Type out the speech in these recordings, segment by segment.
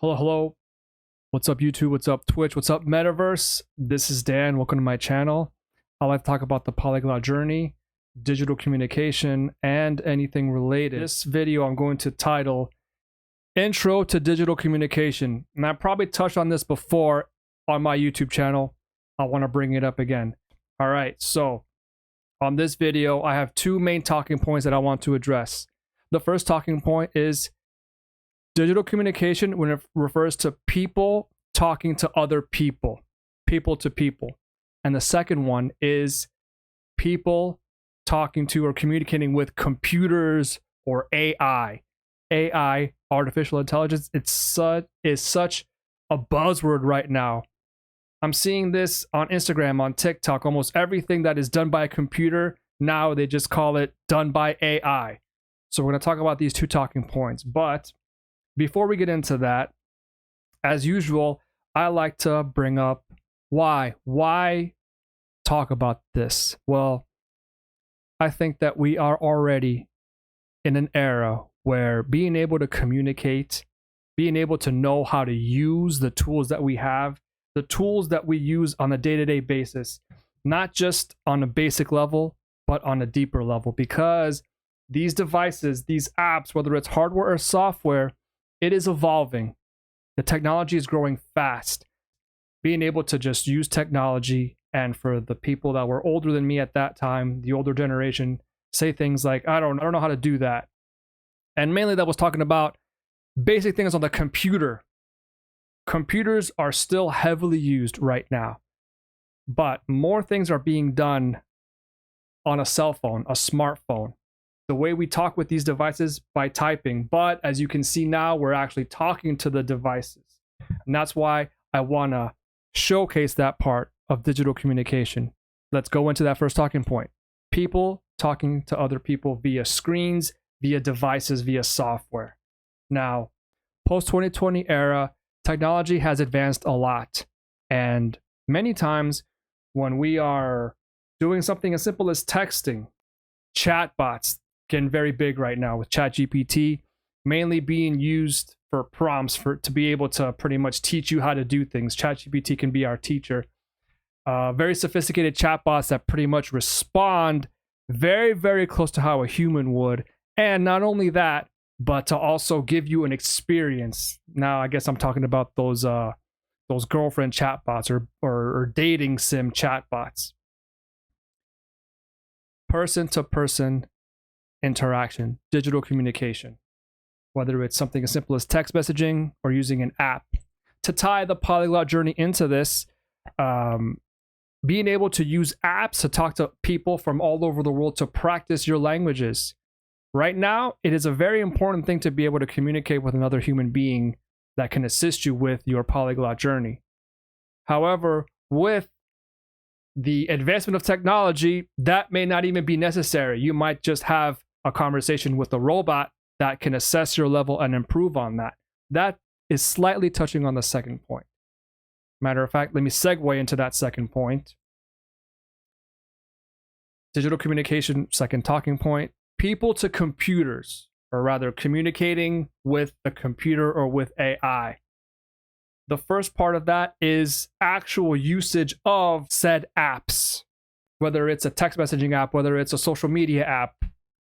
Hello, hello. What's up, YouTube? What's up, Twitch? What's up, Metaverse? This is Dan. Welcome to my channel. I like to talk about the polyglot journey, digital communication, and anything related. This video I'm going to title Intro to Digital Communication. And I probably touched on this before on my YouTube channel. I want to bring it up again. All right, so on this video, I have two main talking points that I want to address. The first talking point is digital communication when it refers to people talking to other people, people to people. And the second one is people talking to or communicating with computers or AI. AI, artificial intelligence, is such a buzzword right now. I'm seeing this on Instagram, on TikTok, almost everything that is done by a computer, now they just call it done by AI. So we're going to talk about these two talking points. But before we get into that, as usual, I like to bring up why. Why talk about this? Well, I think that we are already in an era where being able to communicate, being able to know how to use the tools that we have, the tools that we use on a day-to-day basis, not just on a basic level, but on a deeper level, because these devices, these apps, whether it's hardware or software, it is evolving. The technology is growing fast. Being able to just use technology, and for the people that were older than me at that time, the older generation, say things like, I don't know how to do that. And mainly that was talking about basic things on the computer. Computers are still heavily used right now, but more things are being done on a cell phone, a smartphone. The way we talk with these devices by typing, but as you can see now, we're actually talking to the devices. And that's why I want to showcase that part of digital communication. Let's go into that first talking point. People talking to other people via screens, via devices, via software. Now, post-2020 era, technology has advanced a lot. And many times when we are doing something as simple as texting, chatbots, getting very big right now with ChatGPT, mainly being used for prompts to be able to pretty much teach you how to do things. ChatGPT can be our teacher. Very sophisticated chatbots that pretty much respond very, very close to how a human would. And not only that, but to also give you an experience. Now, I guess I'm talking about those girlfriend chatbots or dating sim chatbots. Person-to-person interaction, digital communication, whether it's something as simple as text messaging or using an app. To tie the polyglot journey into this, being able to use apps to talk to people from all over the world to practice your languages. Right now, it is a very important thing to be able to communicate with another human being that can assist you with your polyglot journey. However, with the advancement of technology, that may not even be necessary. You might just have a conversation with a robot that can assess your level and improve on that. That is slightly touching on the second point. Matter of fact, let me segue into that second point. Digital communication, second talking point. People to computers, or rather communicating with the computer or with AI. The first part of that is actual usage of said apps, whether it's a text messaging app, whether it's a social media app,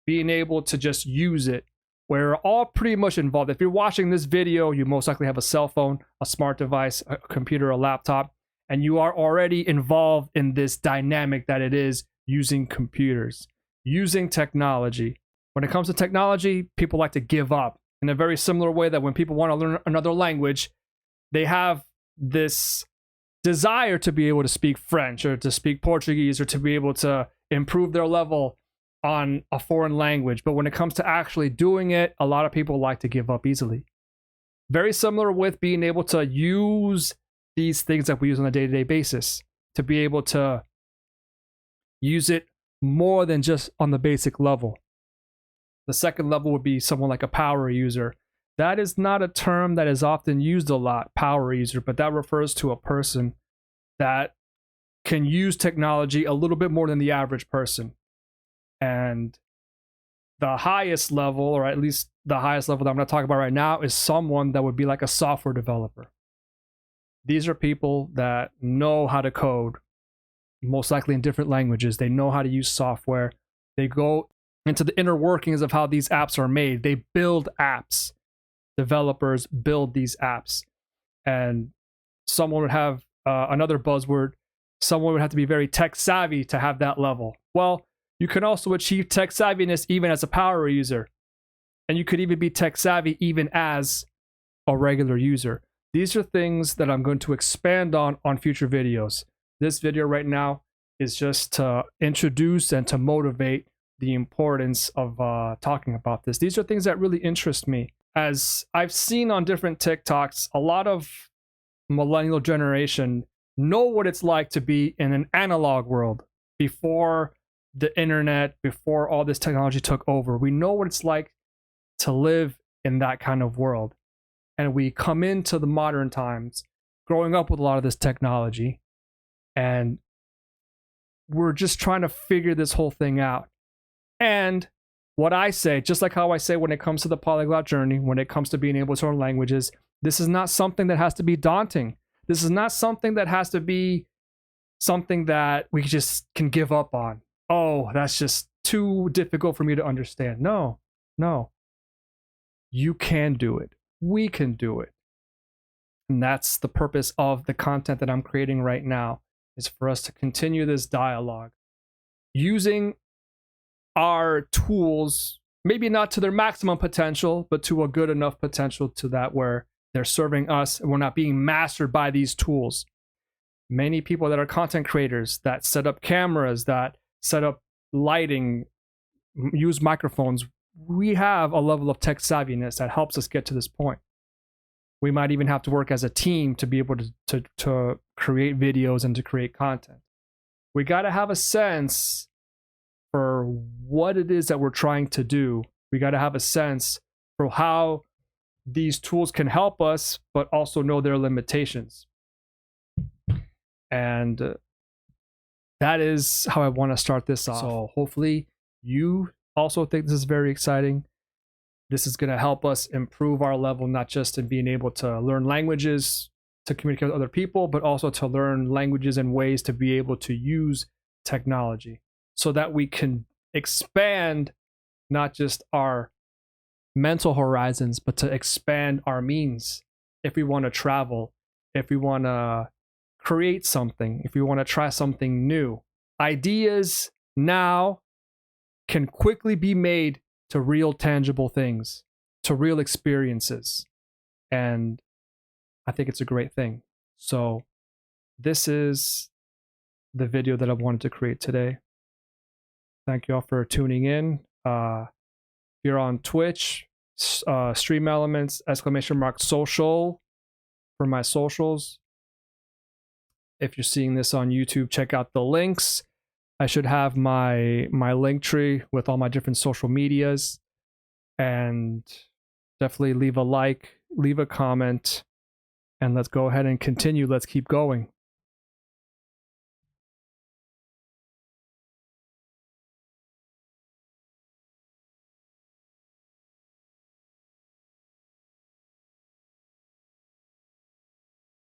being able to just use it. We're all pretty much involved. If you're watching this video, you most likely have a cell phone, a smart device, a computer, a laptop, and you are already involved in this dynamic that it is using computers, using technology. When it comes to technology, people like to give up in a very similar way that when people want to learn another language, they have this desire to be able to speak French or to speak Portuguese or to be able to improve their level on a foreign language. But when it comes to actually doing it, a lot of people like to give up easily. Very similar with being able to use these things that we use on a day-to-day basis, to be able to use it more than just on the basic level. The second level would be someone like a power user. That is not a term that is often used a lot, power user, but that refers to a person that can use technology a little bit more than the average person. And the highest level, or at least the highest level that I'm going to talk about right now, is someone that would be like a software developer. These are people that know how to code, most likely in different languages. They know how to use software. They go into the inner workings of how these apps are made. They build apps. Developers build these apps. And someone would have another buzzword. Someone would have to be very tech savvy to have that level. Well, you can also achieve tech savviness even as a power user. And you could even be tech savvy even as a regular user. These are things that I'm going to expand on future videos. This video right now is just to introduce and to motivate the importance of talking about this. These are things that really interest me. As I've seen on different TikToks, a lot of millennial generation know what it's like to be in an analog world before the internet, before all this technology took over. We know what it's like to live in that kind of world. And we come into the modern times growing up with a lot of this technology, and we're just trying to figure this whole thing out. And what I say, just like how I say when it comes to the polyglot journey, when it comes to being able to learn languages, this is not something that has to be daunting. This is not something that has to be something that we just can give up on. Oh, that's just too difficult for me to understand. No. You can do it. We can do it. And that's the purpose of the content that I'm creating right now, is for us to continue this dialogue using our tools, maybe not to their maximum potential, but to a good enough potential to that where they're serving us and we're not being mastered by these tools. Many people that are content creators that set up cameras, that set up lighting, use microphones, we have a level of tech savviness that helps us get to this point. We might even have to work as a team to be able to create videos and to create content. We got to have a sense for what it is that we're trying to do. We got to have a sense for how these tools can help us, but also know their limitations. And that is how I want to start this off. So hopefully you also think this is very exciting. This is going to help us improve our level, not just in being able to learn languages to communicate with other people, but also to learn languages and ways to be able to use technology so that we can expand not just our mental horizons, but to expand our means. If we want to travel, if we want to create something, if we want to try something new, ideas now can quickly be made to real tangible things, to real experiences. And I think it's a great thing. So this is the video that I wanted to create today. Thank you all for tuning in. If you're on Twitch, Stream Elements, !social for my socials. If you're seeing this on YouTube, check out the links. I should have my link tree with all my different social medias. And definitely leave a like, leave a comment, and let's go ahead and continue. Let's keep going.